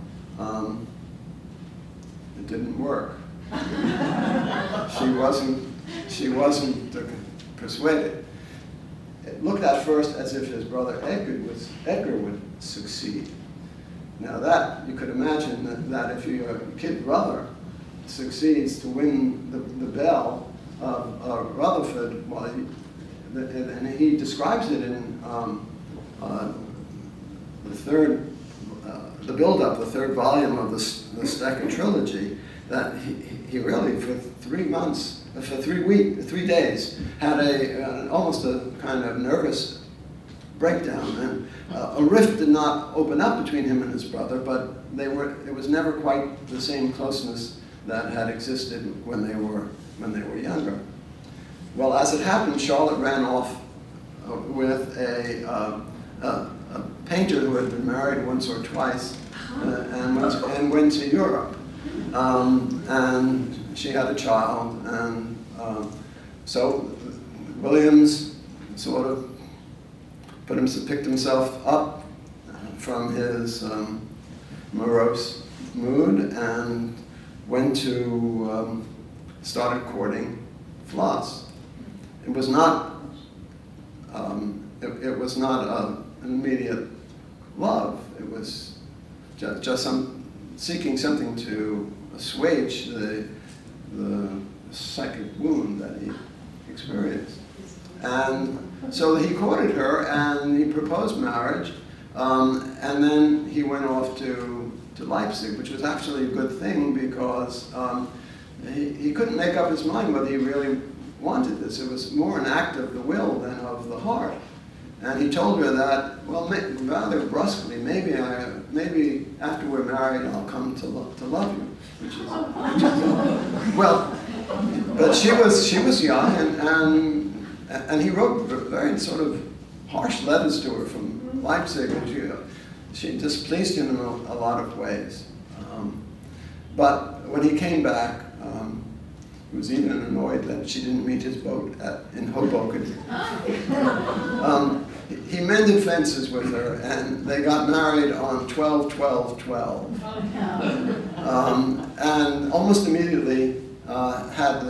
It didn't work. She wasn't persuaded. It looked at first as if his brother Edgar would succeed. Now that, you could imagine that if your kid brother succeeds to win the bell of Rutherford, well, and he describes it in the build-up, the third volume of the Second Trilogy, that he really, for 3 months, for 3 days, had almost a kind of nervous breakdown. And a rift did not open up between him and his brother, but it was never quite the same closeness that had existed when they were younger. Well, as it happened, Charlotte ran off with a painter who had been married once or twice and went to Europe. And she had a child, and so Williams sort of picked himself up from his morose mood and went to started courting Floss. It was not an immediate love. It was just seeking something to assuage the psychic wound that he experienced. And so he courted her, and he proposed marriage, and then he went off to Leipzig, which was actually a good thing because he couldn't make up his mind whether he really wanted this. It was more an act of the will than of the heart. And he told her that, well, rather brusquely, maybe after we're married, I'll come to love you, which is well. But she was young, and he wrote very sort of harsh letters to her from Leipzig, and she displeased him in a lot of ways. But when he came back, he was even annoyed that she didn't meet his boat in Hoboken. He mended fences with her, and they got married on 12/12/12. And almost immediately had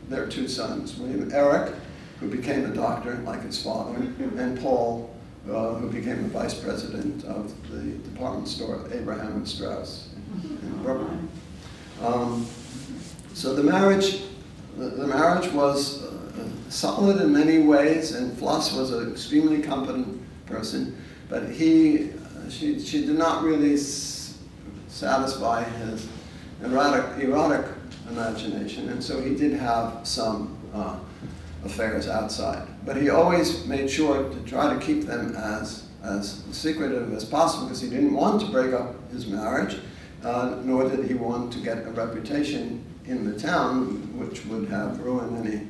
their 2 sons, William Eric, who became a doctor like his father, and Paul, who became the vice president of the department store Abraham and Strauss in Brooklyn. So the marriage was solid in many ways, and Floss was an extremely competent person, but she did not really satisfy his erotic imagination, and so he did have some affairs outside. But he always made sure to try to keep them as secretive as possible, because he didn't want to break up his marriage, nor did he want to get a reputation in the town which would have ruined any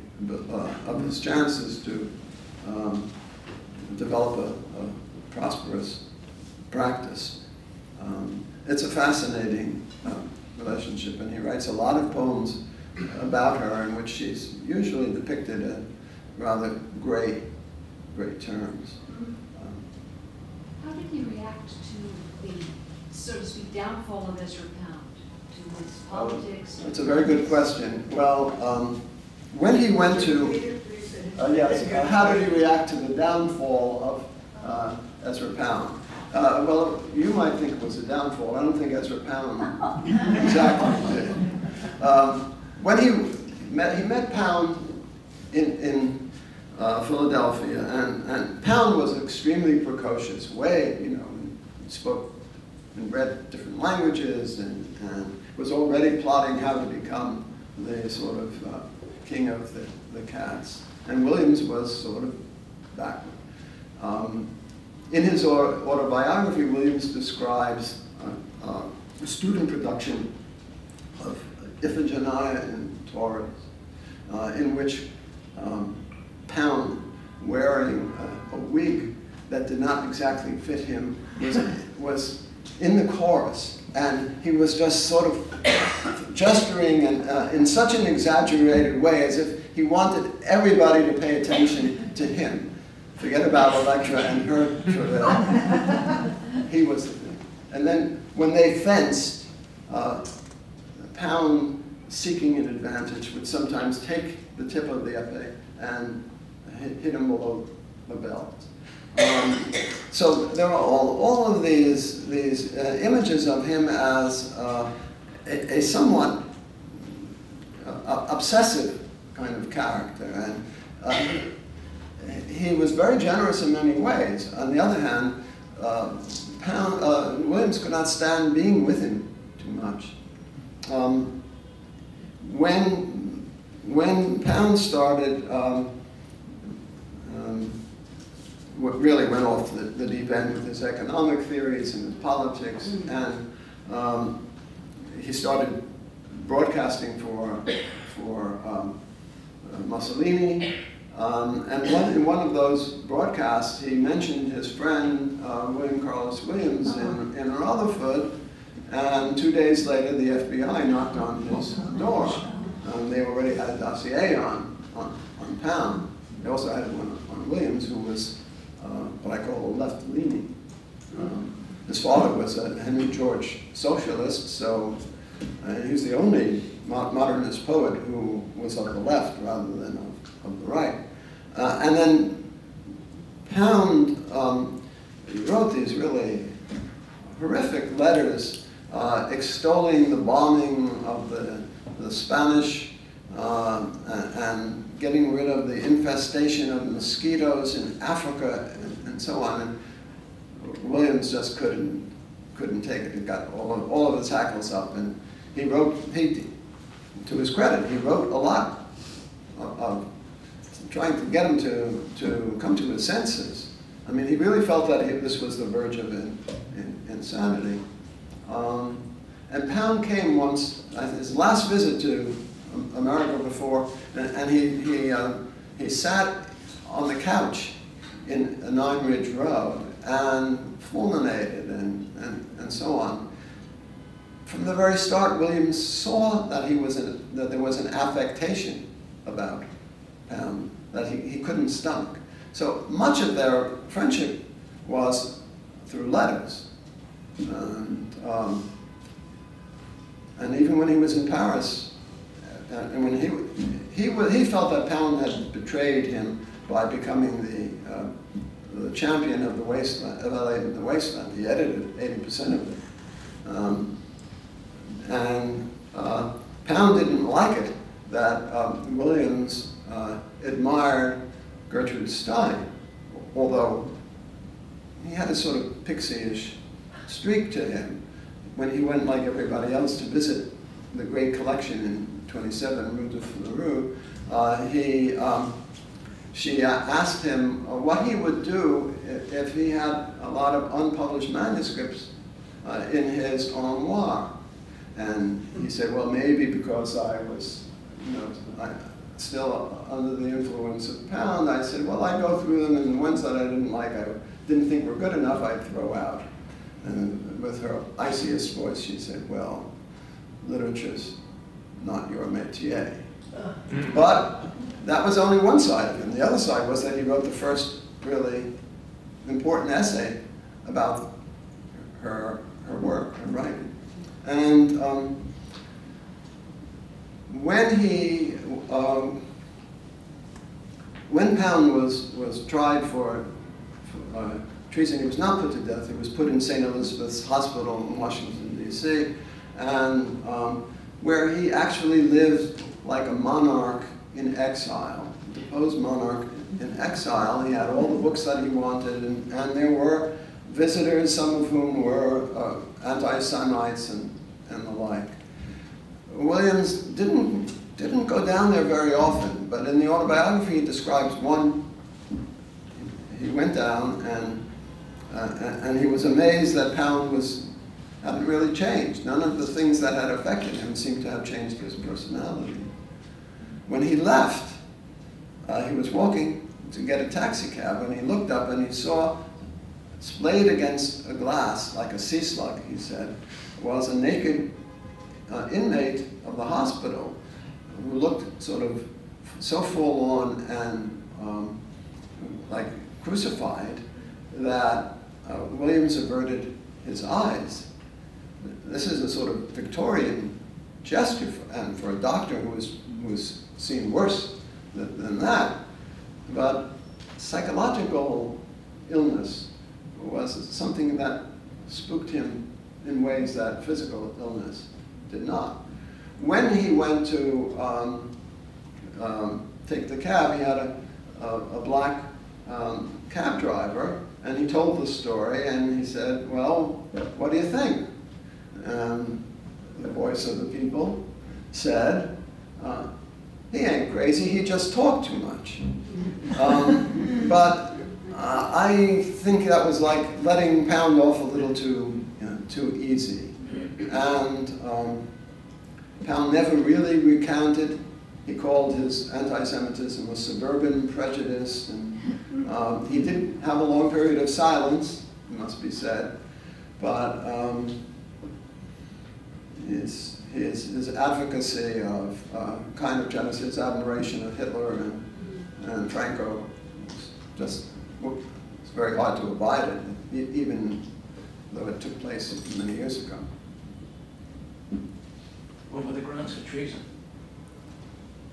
of his chances to develop a prosperous practice. It's a fascinating relationship, and he writes a lot of poems about her in which she's usually depicted in rather gray terms. How did he react to the, so to speak, downfall of Ezra Pound, to his politics? That's a very good question. Well, when he went to, how did he react to the downfall of Ezra Pound? Well, you might think it was a downfall. I don't think Ezra Pound exactly did. When he met Pound in Philadelphia, and Pound was extremely precocious, he spoke and read different languages, and was already plotting how to become the sort of king of the cats. And Williams was sort of backward. In his autobiography, Williams describes a student production of Iphigenia in Taurus, in which Pound, wearing a wig that did not exactly fit him, was in the chorus, and he was just sort of gesturing in such an exaggerated way as if he wanted everybody to pay attention to him. Forget about Electra and her travail. He was the thing. And then when they fenced, Pound, seeking an advantage, would sometimes take the tip of the épée and hit him below the belt. So there are all of these images of him as a somewhat obsessive kind of character, and he was very generous in many ways. On the other hand, Williams could not stand being with him too much. When Pound started, really went off the deep end with his economic theories and his politics, and he started broadcasting for Mussolini. And in one of those broadcasts, he mentioned his friend William Carlos Williams in Rutherford, and 2 days later the FBI knocked on his door. They already had a dossier on Pound. They also had one on Williams, who was what I call left-leaning. His father was a Henry George socialist, so he was the only modernist poet who was of the left rather than of the right. And then Pound wrote these really horrific letters extolling the bombing of the Spanish and getting rid of the infestation of mosquitoes in Africa and so on. And Williams just couldn't take it. He got all of his hackles up, and he wrote. To his credit, he wrote a lot of trying to get him to come to his senses. I mean, he really felt that this was the verge of insanity. And Pound came once, his last visit to America before, and he sat on the couch in a Nine Ridge Road and fulminated and so on. From the very start, Williams saw that that there was an affectation about Pound that he couldn't stomach. So much of their friendship was through letters. And even when he was in Paris, and when he felt that Pound had betrayed him by becoming the champion of the wasteland, of LA in the wasteland. He edited 80% of it. And Pound didn't like it that Williams admired Gertrude Stein, although he had a sort of pixie-ish streak to him. When he went, like everybody else, to visit the great collection in 27 Rue de Fleury, she asked him what he would do if he had a lot of unpublished manuscripts in his armoire. And he said, well, maybe because I was, still under the influence of Pound, I said, well, I'd go through them, and the ones that I didn't like, I didn't think were good enough, I'd throw out. And with her iciest voice, she said, well, literature's not your métier. But that was only one side of him. The other side was that he wrote the first really important essay about her work, her writing. And when Pound was tried for treason, he was not put to death. He was put in St. Elizabeth's Hospital in Washington, D.C., and where he actually lived like a monarch in exile, a deposed monarch in exile. He had all the books that he wanted, and there were visitors, some of whom were anti-Semites and the like. Williams didn't go down there very often, but in the autobiography he describes one. He went down, and he was amazed that Pound hadn't really changed. None of the things that had affected him seemed to have changed his personality. When he left, he was walking to get a taxi cab, and he looked up and he saw, splayed against a glass like a sea slug, he said, was a naked inmate of the hospital who looked sort of so forlorn and like crucified that Williams averted his eyes. This is a sort of Victorian gesture, and for a doctor who was seen worse than that. But psychological illness was something that spooked him in ways that physical illness did not. When he went to take the cab, he had a black cab driver, and he told the story, and he said, "Well, what do you think?" And the voice of the people said, "He ain't crazy, he just talked too much." But I think that was like letting Pound off a little too easy. And Pound never really recanted. He called his anti-Semitism a suburban prejudice, and he did have a long period of silence, it must be said, but his advocacy of kind of genocide, his admiration of Hitler and Franco, it's very hard to abide it, even though it took place many years ago. What were the grounds for treason?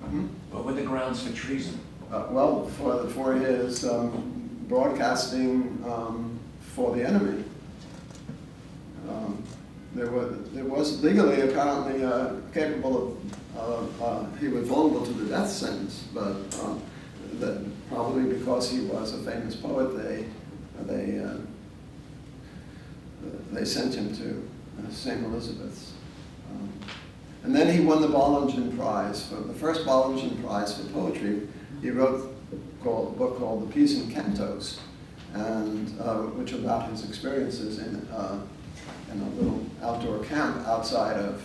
Hmm? What were the grounds for treason? Well, for his broadcasting for the enemy. There was legally apparently capable of, he was vulnerable to the death sentence, but that probably because he was a famous poet, they sent him to St. Elizabeth's. And then he won the Bollingen Prize, for the first Bollingen Prize for poetry. He wrote a book called The Peas and Cantos, and which about his experiences in a little outdoor camp outside of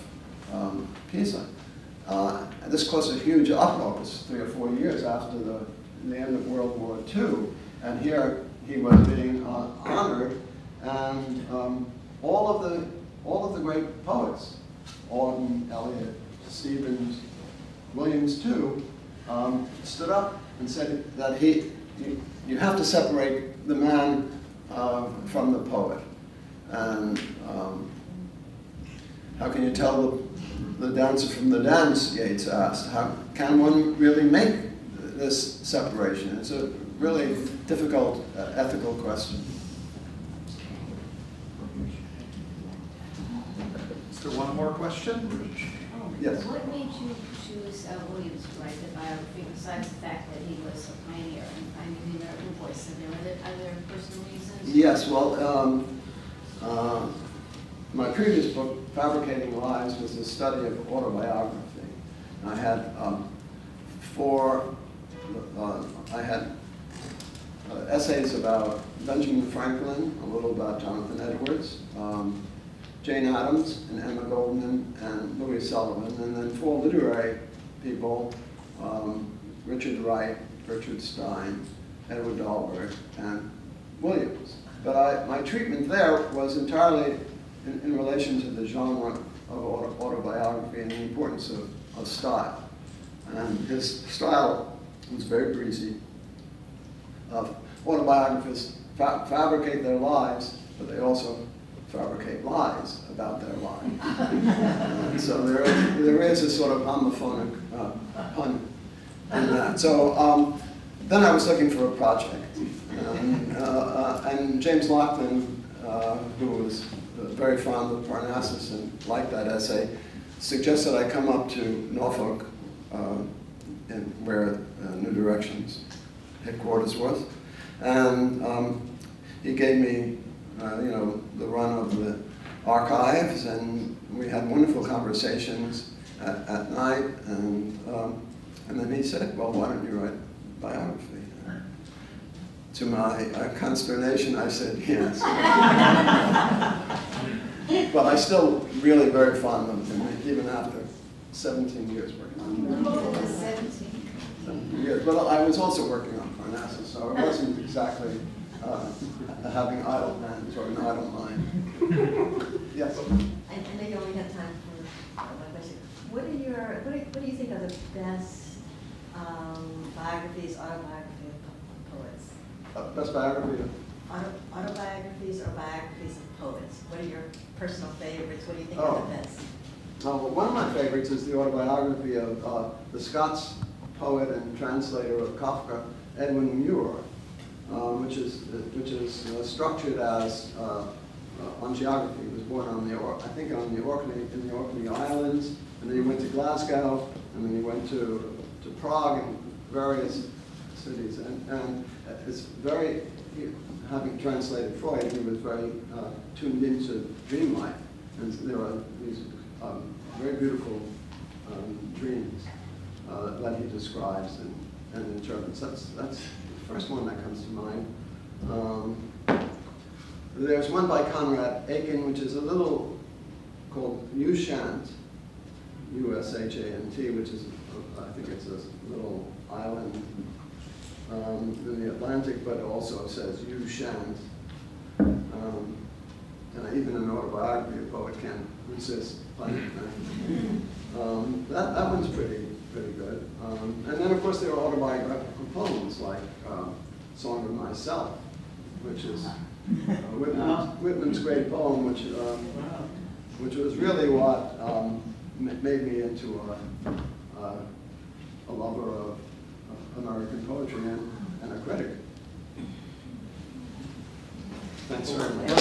Pisa. And this caused a huge uproar. It was 3 or 4 years after the end of World War II, and here he was being honored, and all of the great poets, Auden, Eliot, Stevens, Williams too, stood up and said that you have to separate the man from the poet. And how can you tell the dancer from the dance, Yeats asked. How can one really make this separation? It's a really difficult ethical question. Is there one more question? Yes. What made you choose Williams to write the biography, besides the fact that he was a pioneer in finding the American voice? Are there personal reasons? Yes, well, my previous book, Fabricating Lives, was a study of autobiography. I had essays about Benjamin Franklin, a little about Jonathan Edwards, Jane Addams and Emma Goldman and Louis Sullivan, and then 4 literary people, Richard Wright, Gertrude Stein, Edward Dahlberg, and Williams. But my treatment there was entirely in relation to the genre of autobiography and the importance of style. And his style was very breezy. Autobiographists fabricate their lives, but they also fabricate lies about their lives. So there is a sort of homophonic pun in that. So then I was looking for a project. And James Laughlin, who was very fond of Parnassus and liked that essay, suggested I come up to Norfolk, where New Directions headquarters was, and he gave me, the run of the archives, and we had wonderful conversations at night, and then he said, "Well, why don't you write biography?" To my consternation, I said yes. But I'm still really very fond of him, even after 17 years working on him. 17 years. But I was also working on Parnassus, so I wasn't exactly having idle hands or an idle mind. Yes? I know you only have time for one question. What do you think are the best biographies, autobiography of poets? Best biography of? Autobiographies or biographies of poets. What are your personal favorites? What do you think are the best? Well, one of my favorites is the autobiography of the Scots poet and translator of Kafka, Edwin Muir. which is structured as on geography. He was born on the I think on the in the Orkney Islands, and then he went to Glasgow, and then he went to Prague and various cities, and it's very, having translated Freud, he was very tuned into dream life, and there are these very beautiful dreams that he describes and interprets. That's the first one that comes to mind. There's one by Conrad Aiken, which is a little called Ushant, U-S-H-A-N-T, which is, I think it's a little island in the Atlantic, but it also says Ushant. And even an autobiography, a poet can't resist finding that. That one's pretty good. And then, of course, there are autobiographical poems like Song of Myself, which is Whitman's great poem, which was really what made me into a lover of American poetry and a critic. Thanks very much.